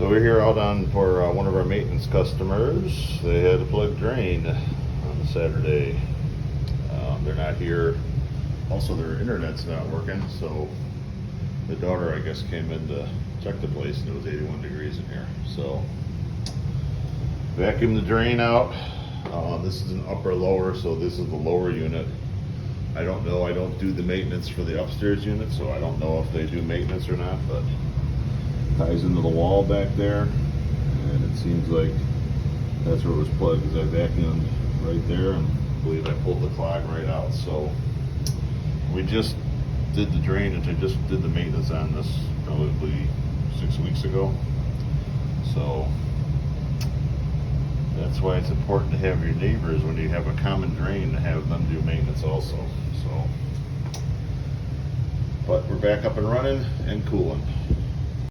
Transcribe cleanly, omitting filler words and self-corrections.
So we're here out on for one of our maintenance customers. They had a plug drain on Saturday. They're not here. Also, their internet's not working, so the daughter, I guess, came in to check the place, and it was 81 degrees in here. So vacuum the drain out. This is an upper lower, so this is the lower unit. I don't know. I don't do the maintenance for the upstairs unit, so I don't know if they do maintenance or not, but ties into the wall back there, and it seems like that's where it was plugged, because I vacuumed right there, and I believe I pulled the clog right out. So we just did the drain, and I just did the maintenance on this probably 6 weeks ago. So that's why it's important to have your neighbors, when you have a common drain, to have them do maintenance also. So, but we're back up and running and cooling.